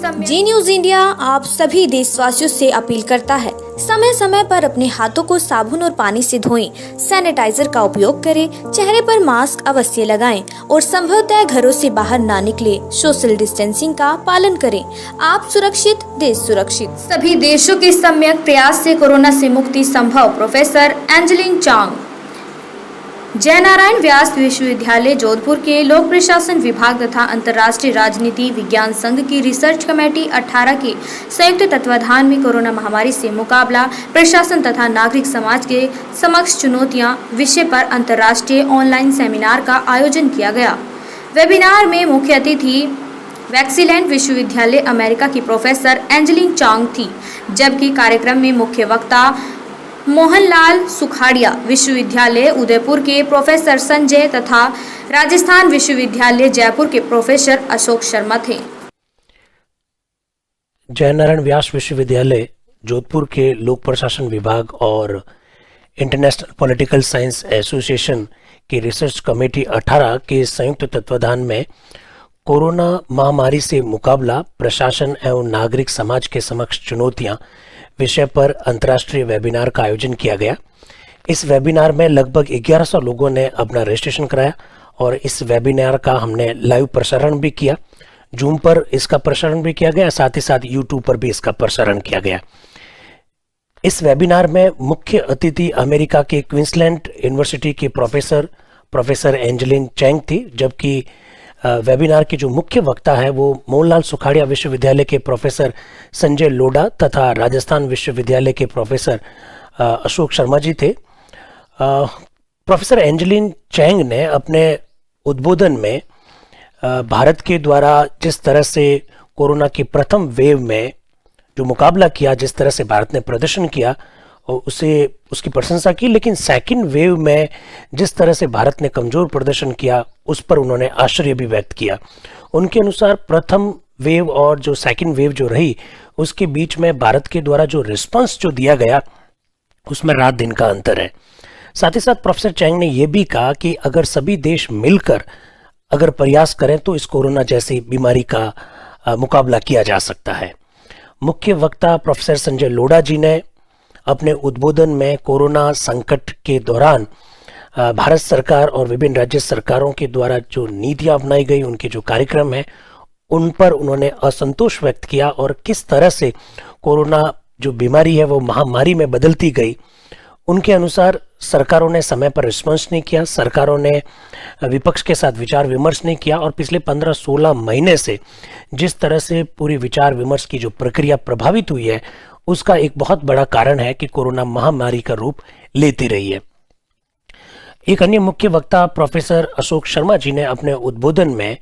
जी news India आप सभी देशवासियों से अपील करता है, समय समय पर अपने हाथों को साबुन और पानी से धोएं, सैनिटाइजर का उपयोग करें, चेहरे पर मास्क अवश्य लगाएं और संभवतः घरों से बाहर ना निकले। सोशल डिस्टेंसिंग का पालन करें। आप सुरक्षित, देश सुरक्षित। सभी देशों के सम्यक प्रयास से कोरोना से मुक्ति संभव। प्रोफेसर एंजेलिन चांग, जयनारायण व्यास विश्वविद्यालय जोधपुर के लोक प्रशासन विभाग तथा अंतर्राष्ट्रीय राजनीति विज्ञान संघ की रिसर्च कमेटी 18 के संयुक्त तत्वाधान में कोरोना महामारी से मुकाबला, प्रशासन तथा नागरिक समाज के समक्ष चुनौतियां विषय पर अंतर्राष्ट्रीय ऑनलाइन सेमिनार का आयोजन किया गया। वेबिनार में मुख्य अतिथि वैक्सीलैंड विश्वविद्यालय अमेरिका की प्रोफेसर एंजेलिन चांग थी, जबकि कार्यक्रम में मुख्य वक्ता मोहनलाल सुखाड़िया विश्वविद्यालय उदयपुर के प्रोफेसर संजय तथा राजस्थान विश्वविद्यालय जयपुर के प्रोफेसर अशोक शर्मा थे। जयनारायण व्यास विश्वविद्यालय जोधपुर के लोक प्रशासन विभाग और इंटरनेशनल पॉलिटिकल साइंस एसोसिएशन की रिसर्च कमेटी 18 के संयुक्त तत्वाधान में कोरोना महामारी से मुकाबला, प्रशासन एवं नागरिक समाज के समक्ष चुनौतियां विषय पर अंतर्राष्ट्रीय वेबिनार का आयोजन किया गया। इस वेबिनार में लगभग 1100 लोगों ने अपना रजिस्ट्रेशन कराया और इस वेबिनार का हमने लाइव प्रसारण भी किया। जूम पर इसका प्रसारण भी किया गया, साथ ही साथ यूट्यूब पर भी इसका प्रसारण किया गया। इस वेबिनार में मुख्य अतिथि अमेरिका के क्वींसलैंड यूनिवर्सिटी की प्रोफेसर एंजेलिन चैंग थी, जबकि वेबिनार के जो मुख्य वक्ता है वो मोहनलाल सुखाड़िया विश्वविद्यालय के प्रोफेसर संजय लोढ़ा तथा राजस्थान विश्वविद्यालय के प्रोफेसर अशोक शर्मा जी थे। प्रोफेसर एंजेलिन चैंग ने अपने उद्बोधन में भारत के द्वारा जिस तरह से कोरोना की प्रथम वेव में जो मुकाबला किया, जिस तरह से भारत ने प्रदर्शन किया उसकी प्रशंसा की, लेकिन सेकंड वेव में जिस तरह से भारत ने कमजोर प्रदर्शन किया उस पर उन्होंने आश्चर्य भी व्यक्त किया। उनके अनुसार प्रथम वेव और जो सेकंड वेव जो रही उसके बीच में भारत के द्वारा जो रिस्पांस जो दिया गया उसमें रात दिन का अंतर है। साथ ही साथ प्रोफेसर चैंग ने यह भी कहा कि अगर सभी देश मिलकर अगर प्रयास करें तो इस कोरोना जैसी बीमारी का मुकाबला किया जा सकता है। मुख्य वक्ता प्रोफेसर संजय लोढ़ा जी ने अपने उद्बोधन में कोरोना संकट के दौरान भारत सरकार और विभिन्न राज्य सरकारों के द्वारा जो नीतियां अपनाई गई, उनके जो कार्यक्रम हैं, उन पर उन्होंने असंतोष व्यक्त किया और किस तरह से कोरोना जो बीमारी है वो महामारी में बदलती गई। उनके अनुसार सरकारों ने समय पर रिस्पॉन्स नहीं किया, सरकारों ने विपक्ष के साथ विचार विमर्श नहीं किया और पिछले 15-16 महीने से जिस तरह से पूरी विचार विमर्श की जो प्रक्रिया प्रभावित हुई है उसका एक बहुत बड़ा कारण है कि कोरोना महामारी का रूप लेती रही है। एक अन्य मुख्य वक्ता प्रोफेसर अशोक शर्मा जी ने अपने उद्बोधन में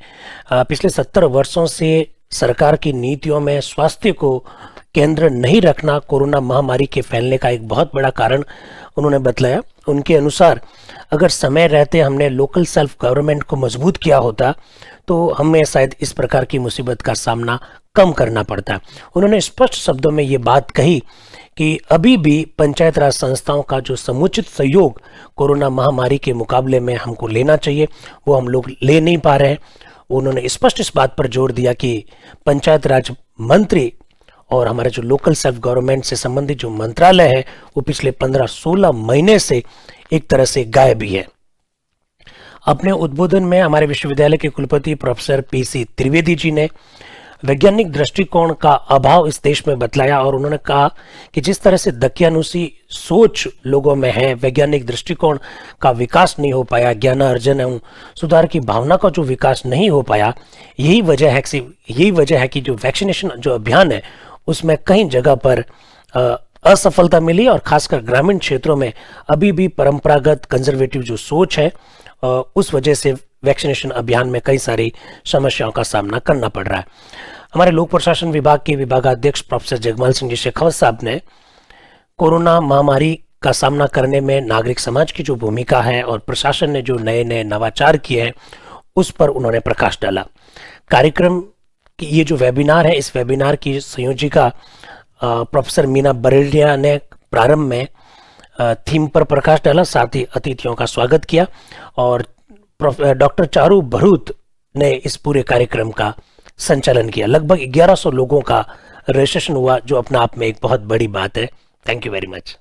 पिछले 70 वर्षों से सरकार की नीतियों में स्वास्थ्य को केंद्र नहीं रखना कोरोना महामारी के फैलने का एक बहुत बड़ा कारण उन्होंने बतलाया। उनके अनुसार अगर समय रहते हमने लोकल सेल्फ गवर्नमेंट को मजबूत किया होता तो हमें शायद इस प्रकार की मुसीबत का सामना कम करना पड़ता। उन्होंने स्पष्ट शब्दों में ये बात कही कि अभी भी पंचायत राज संस्थाओं का जो समुचित सहयोग कोरोना महामारी के मुकाबले में हमको लेना चाहिए वो हम लोग ले नहीं पा रहे हैं। उन्होंने स्पष्ट इस बात पर जोर दिया कि पंचायत राज मंत्री और हमारे जो लोकल सेल्फ गवर्नमेंट से संबंधित जो मंत्रालय है वो पिछले 15-16 महीने से एक तरह से गायब ही है। अपने उद्बोधन में हमारे विश्वविद्यालय के कुलपति प्रोफेसर पीसी त्रिवेदी जी ने वैज्ञानिक दृष्टिकोण का अभाव इस देश में बतलाया और उन्होंने कहा कि जिस तरह से दकियानुसी सोच लोगों में है, वैज्ञानिक दृष्टिकोण का विकास नहीं हो पाया, ज्ञानार्जन एवं सुधार की भावना का जो विकास नहीं हो पाया, यही वजह है कि जो वैक्सीनेशन जो अभियान है उसमें कई जगह पर असफलता मिली और खासकर ग्रामीण क्षेत्रों में अभी भी परंपरागत कंजर्वेटिव जो सोच है उस वजह से वैक्सीनेशन अभियान में कई सारी समस्याओं का सामना करना पड़ रहा है। हमारे लोक प्रशासन विभाग के विभागाध्यक्ष प्रोफेसर जगमाल सिंह जी शेखावत साहब ने कोरोना महामारी का सामना करने में नागरिक समाज की जो भूमिका है और प्रशासन ने जो नए नए नवाचार किए हैं उस पर उन्होंने प्रकाश डाला। कार्यक्रम की ये जो वेबिनार है, इस वेबिनार की संयोजिका प्रोफेसर मीना बरेलिया ने प्रारंभ में थीम पर प्रकाश डाला, साथ ही अतिथियों का स्वागत किया और डॉक्टर चारू भरूत ने इस पूरे कार्यक्रम का संचालन किया। लगभग 1100 लोगों का रजिस्ट्रेशन हुआ, जो अपना आप में एक बहुत बड़ी बात है। Thank you very much.